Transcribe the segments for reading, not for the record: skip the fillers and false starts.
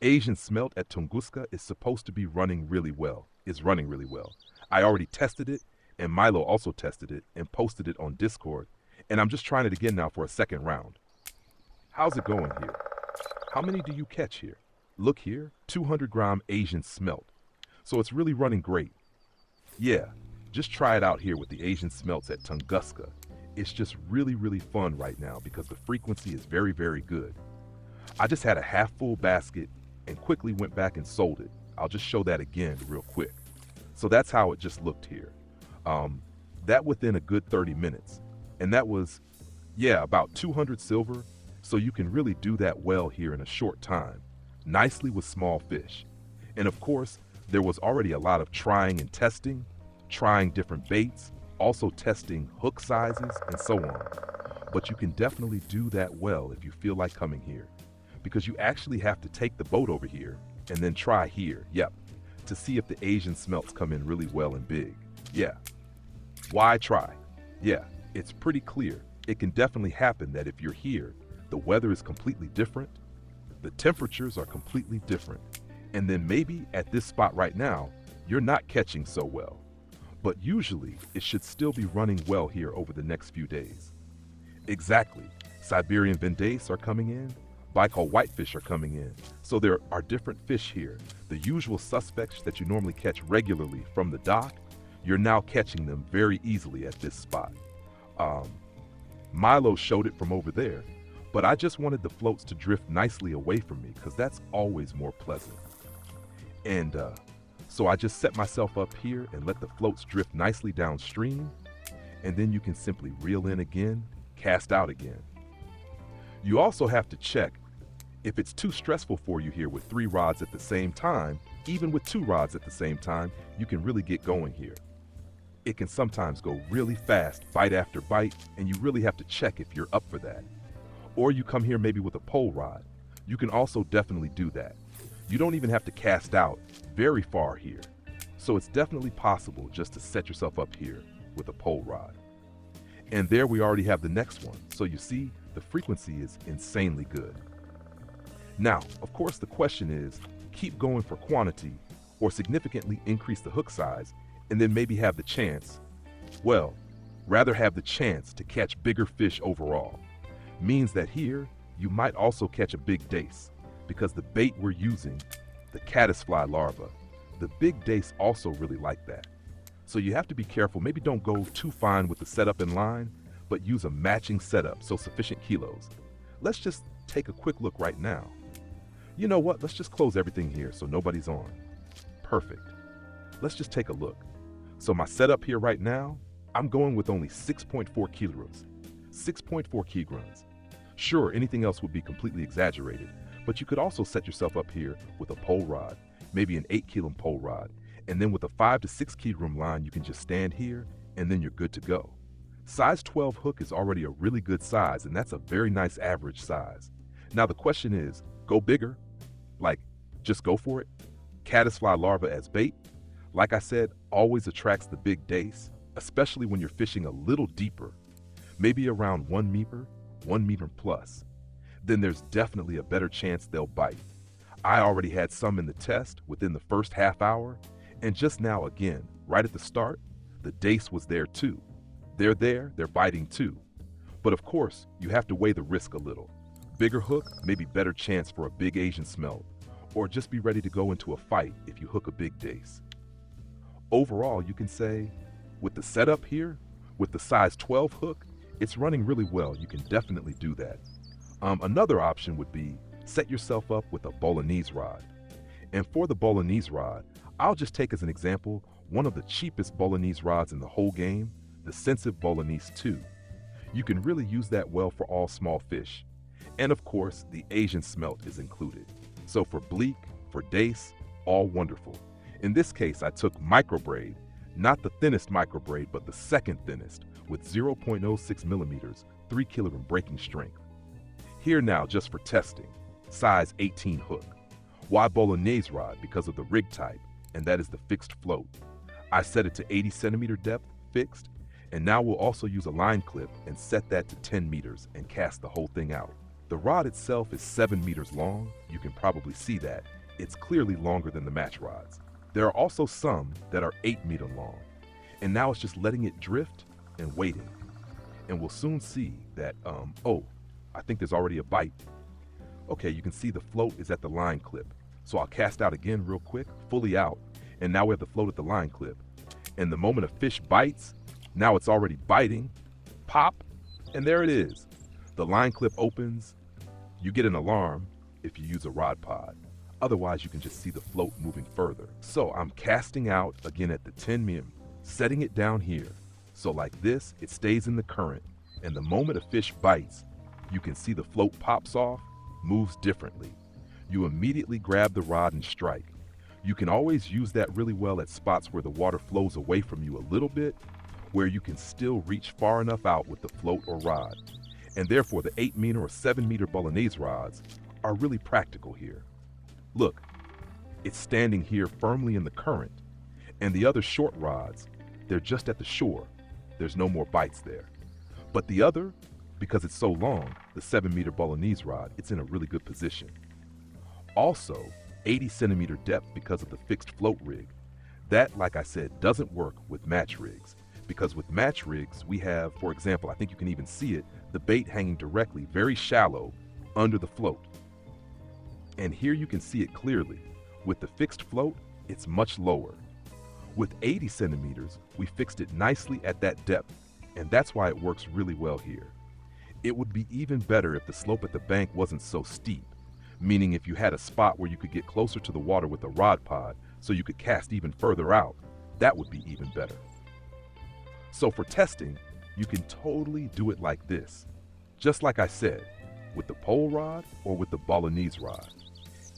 Asian smelt at Tunguska is supposed to be running really well, is running really well. I already tested it, and Milo also tested it and posted it on Discord, and I'm just trying it again now for a second round. How's it going here? How many do you catch here? Look here, 200-gram Asian smelt. So it's really running great. Yeah, just try it out here with the Asian smelts at Tunguska. It's just really fun right now because the frequency is very good. I just had a half full basket and quickly went back and sold it. I'll just show that again real quick. So that's how it just looked here. That within a good 30 minutes. And that was, yeah, about 200 silver. So you can really do that well here in a short time, nicely with small fish. And of course, there was already a lot of trying and testing, trying different baits, also testing hook sizes and so on. But you can definitely do that well if you feel like coming here, because you actually have to take the boat over here and then try here, yep, to see if the Asian smelts come in really well and big. Yeah. Why try? Yeah, it's pretty clear. It can definitely happen that if you're here, the weather is completely different, the temperatures are completely different, and then maybe at this spot right now, you're not catching so well. But usually, it should still be running well here over the next few days. Exactly. Siberian Vendace are coming in, Baikal whitefish are coming in, so there are different fish here. The usual suspects that you normally catch regularly from the dock, you're now catching them very easily at this spot. Milo showed it from over there, but I just wanted the floats to drift nicely away from me because that's always more pleasant. And so I just set myself up here and let the floats drift nicely downstream, and then you can simply reel in again, cast out again. You also have to check if it's too stressful for you here with 3 rods at the same time. Even with 2 rods at the same time, you can really get going here. It can sometimes go really fast, bite after bite, and you really have to check if you're up for that. Or you come here maybe with a pole rod. You can also definitely do that. You don't even have to cast out very far here. So it's definitely possible just to set yourself up here with a pole rod. And there we already have the next one. So you see, the frequency is insanely good. Now, of course, the question is, keep going for quantity or significantly increase the hook size and then maybe have the chance, well, rather have the chance to catch bigger fish overall. Means that here, you might also catch a big dace because the bait we're using, the caddisfly larva, the big dace also really like that. So you have to be careful, maybe don't go too fine with the setup and line, but use a matching setup, so sufficient kilos. Let's just take a quick look right now. You know what, let's just close everything here so nobody's on. Perfect. Let's just take a look. So my setup here right now, I'm going with only 6.4 kilograms. 6.4 kilograms. Sure, anything else would be completely exaggerated, but you could also set yourself up here with a pole rod, maybe an 8 kilo pole rod, and then with a 5 to 6 kilogram line, you can just stand here and then you're good to go. Size 12 hook is already a really good size, and that's a very nice average size. Now the question is, go bigger? Like, just go for it? Caddisfly larva as bait? Like I said, always attracts the big dace, especially when you're fishing a little deeper, maybe around 1 meter, 1 meter plus. Then there's definitely a better chance they'll bite. I already had some in the test within the first half hour, and just now again, right at the start, the dace was there too. They're there, they're biting too. But of course, you have to weigh the risk a little. Bigger hook, maybe better chance for a big Asian smelt, or just be ready to go into a fight if you hook a big dace. Overall, you can say, with the setup here, with the size 12 hook, it's running really well. You can definitely do that. Another option would be set yourself up with a Bolognese rod. And for the Bolognese rod, I'll just take as an example one of the cheapest Bolognese rods in the whole game, the Sensitive Bolognese 2. You can really use that well for all small fish. And of course, the Asian smelt is included. So for bleak, for dace, all wonderful. In this case, I took microbraid, not the thinnest microbraid, but the second thinnest, with 0.06 millimeters, 3 kilogram breaking strength. Here now, just for testing, size 18 hook. Why Bolognese rod? Because of the rig type, and that is the fixed float. I set it to 80 centimeter depth, fixed, and now we'll also use a line clip and set that to 10 meters and cast the whole thing out. The rod itself is 7 meters long. You can probably see that. It's clearly longer than the match rods. There are also some that are 8 meter long. And now it's just letting it drift and waiting. And we'll soon see that, I think there's already a bite. Okay, you can see the float is at the line clip. So I'll cast out again real quick, fully out. And now we have the float at the line clip. And the moment a fish bites, now it's already biting. Pop, and there it is. The line clip opens. You get an alarm if you use a rod pod. Otherwise, you can just see the float moving further. So I'm casting out again at the 10 mm, setting it down here. So like this, it stays in the current. And the moment a fish bites, you can see the float pops off, moves differently. You immediately grab the rod and strike. You can always use that really well at spots where the water flows away from you a little bit, where you can still reach far enough out with the float or rod. And therefore the 8 meter or 7 meter Bolognese rods are really practical here. Look, it's standing here firmly in the current, and the other short rods, they're just at the shore. There's no more bites there. But the other, because it's so long, the 7 meter Bolognese rod, it's in a really good position. Also, 80 centimeter depth because of the fixed float rig. That, like I said, doesn't work with match rigs. Because with match rigs, we have, for example, I think you can even see it, the bait hanging directly, very shallow, under the float. And here you can see it clearly. With the fixed float, it's much lower. With 80 centimeters, we fixed it nicely at that depth, and that's why it works really well here. It would be even better if the slope at the bank wasn't so steep, meaning if you had a spot where you could get closer to the water with a rod pod so you could cast even further out, that would be even better. So for testing, you can totally do it like this. Just like I said, with the pole rod or with the Bolognese rod.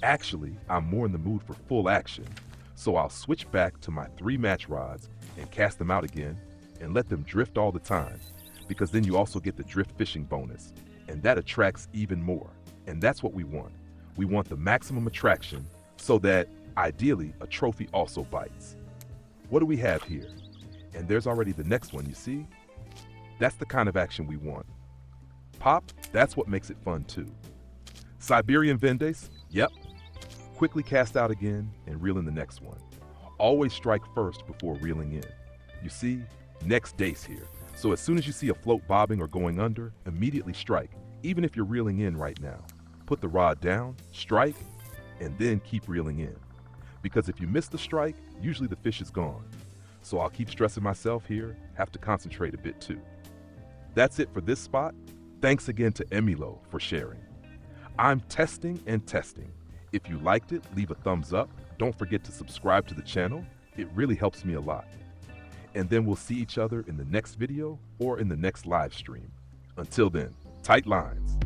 Actually, I'm more in the mood for full action, so I'll switch back to my 3 match rods and cast them out again and let them drift all the time, because then you also get the drift fishing bonus, and that attracts even more. And that's what we want. We want the maximum attraction so that, ideally, a trophy also bites. What do we have here? And there's already the next one, you see? That's the kind of action we want. Pop, that's what makes it fun too. Siberian Vendes, yep. Quickly cast out again and reel in the next one. Always strike first before reeling in. You see, next dace here. So as soon as you see a float bobbing or going under, immediately strike, even if you're reeling in right now. Put the rod down, strike, and then keep reeling in. Because if you miss the strike, usually the fish is gone. So I'll keep stressing myself here, have to concentrate a bit too. That's it for this spot. Thanks again to Emilo for sharing. I'm testing and testing. If you liked it, leave a thumbs up. Don't forget to subscribe to the channel. It really helps me a lot. And then we'll see each other in the next video or in the next live stream. Until then, tight lines.